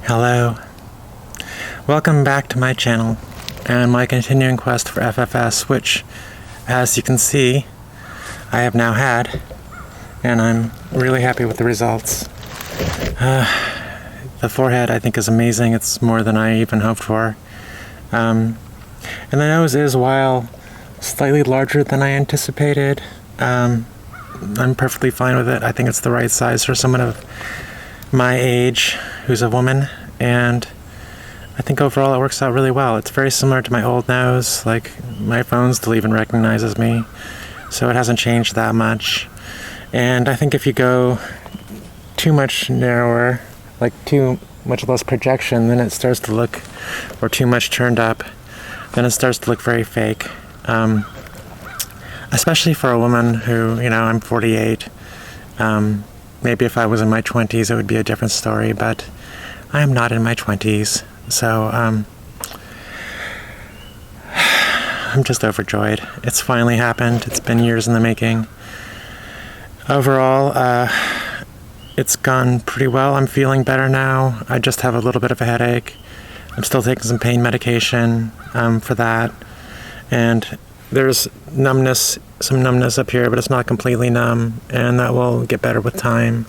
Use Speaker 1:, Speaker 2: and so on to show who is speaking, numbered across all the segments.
Speaker 1: Hello. Welcome back to my channel and my continuing quest for FFS, which, as you can see, I have now had, and I'm really happy with the results. The forehead, I think, is amazing. It's more than I even hoped for. And the nose is, while slightly larger than I anticipated, I'm perfectly fine with it. I think it's the right size for someone of my age who's a woman, and I think overall it works out really well. It's very similar to my old nose. Like, my phone still even recognizes me, so it hasn't changed that much. And I think if you go too much narrower, like too much less projection, then it starts to look, or too much turned up, then it starts to look very fake. Especially for a woman who, I'm 48. Maybe if I was in my 20s, it would be a different story, but I am not in my 20s, so I'm just overjoyed. It's finally happened. It's been years in the making. Overall, it's gone pretty well. I'm feeling better now. I just have a little bit of a headache. I'm still taking some pain medication for that, and there's some numbness up here, but it's not completely numb, and that will get better with time,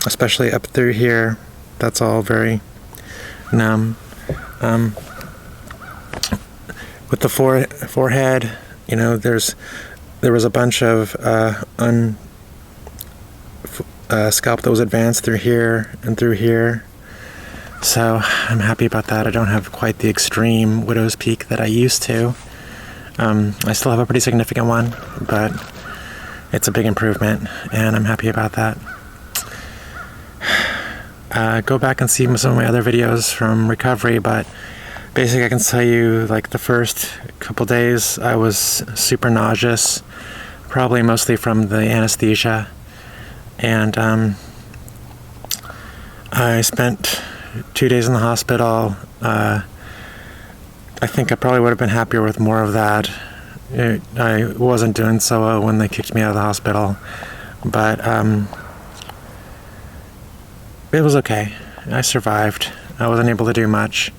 Speaker 1: especially up through here. That's all very numb. With the forehead, there was a bunch of scalp that was advanced through here and through here, so I'm happy about that. I don't have quite the extreme widow's peak that I used to. I still have a pretty significant one, but it's a big improvement, and I'm happy about that. Go back and see some of my other videos from recovery, but basically I can tell you, like, the first couple days I was super nauseous, probably mostly from the anesthesia, and I spent 2 days in the hospital. I think I probably would have been happier with more of that. I wasn't doing so well when they kicked me out of the hospital, but it was okay. I survived. I wasn't able to do much,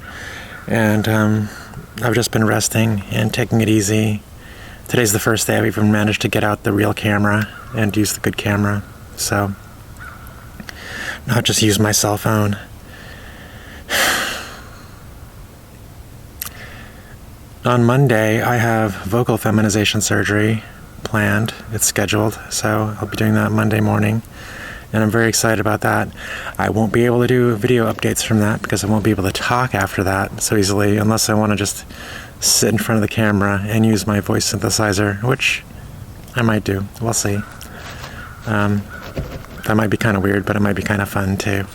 Speaker 1: and I've just been resting and taking it easy. Today's the first day I've even managed to get out the real camera and use the good camera, so not just use my cell phone. On Monday, I have vocal feminization surgery planned. It's scheduled, so I'll be doing that Monday morning, and I'm very excited about that. I won't be able to do video updates from that because I won't be able to talk after that so easily, unless I want to just sit in front of the camera and use my voice synthesizer, which I might do. We'll see. That might be kind of weird, but it might be kind of fun too.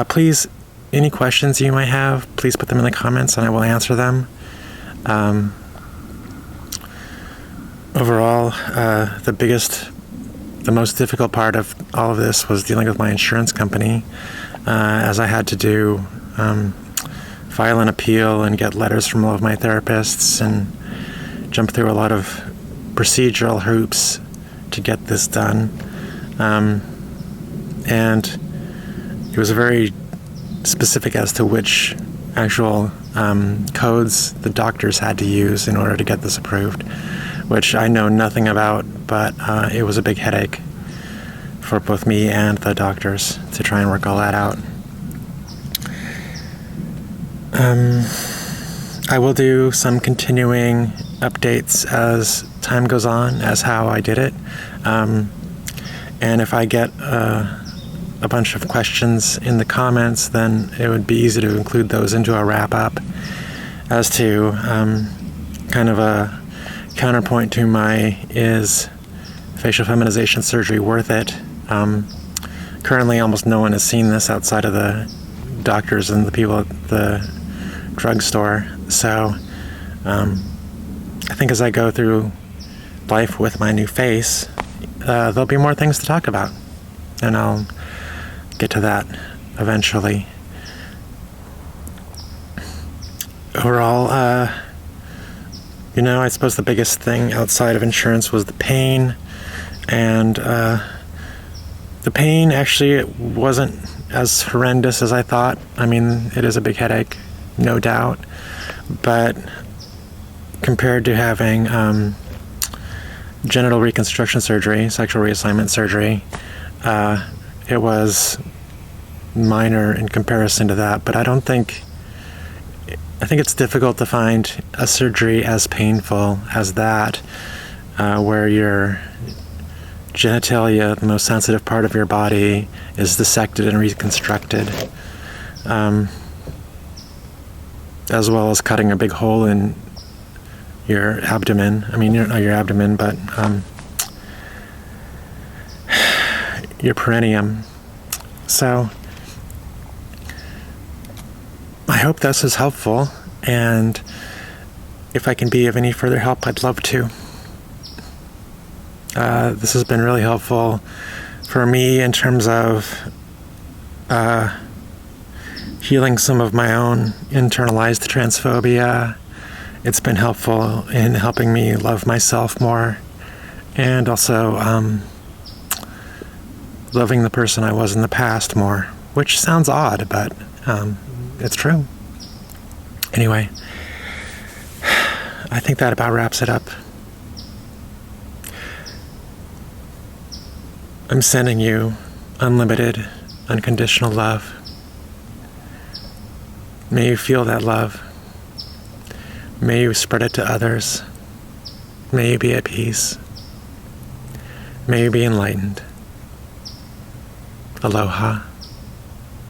Speaker 1: Please, any questions you might have, please put them in the comments and I will answer them. Overall, the most difficult part of all of this was dealing with my insurance company, as I had to file an appeal and get letters from all of my therapists and jump through a lot of procedural hoops to get this done. And it was very specific as to which actual codes the doctors had to use in order to get this approved, which I know nothing about, but it was a big headache for both me and the doctors to try and work all that out. I will do some continuing updates as time goes on as how I did it, and if I get a bunch of questions in the comments, then it would be easy to include those into a wrap-up as to kind of a counterpoint to my is facial feminization surgery worth it. Currently almost no one has seen this outside of the doctors and the people at the drugstore, so I think as I go through life with my new face, there'll be more things to talk about, and I'll get to that eventually. Overall, I suppose the biggest thing outside of insurance was the pain, and the pain actually wasn't as horrendous as I thought. I mean, it is a big headache, no doubt. But compared to having genital reconstruction surgery, sexual reassignment surgery, it was minor in comparison to that. But I think it's difficult to find a surgery as painful as that, where your genitalia, the most sensitive part of your body, is dissected and reconstructed, as well as cutting a big hole in your abdomen. I mean, not your abdomen, but your perineum. So I hope this is helpful, and if I can be of any further help, I'd love to. This has been really helpful for me in terms of healing some of my own internalized transphobia. It's been helpful in helping me love myself more, and also loving the person I was in the past more, which sounds odd, but it's true. Anyway, I think that about wraps it up. I'm sending you unlimited, unconditional love. May you feel that love. May you spread it to others. May you be at peace. May you be enlightened. Aloha.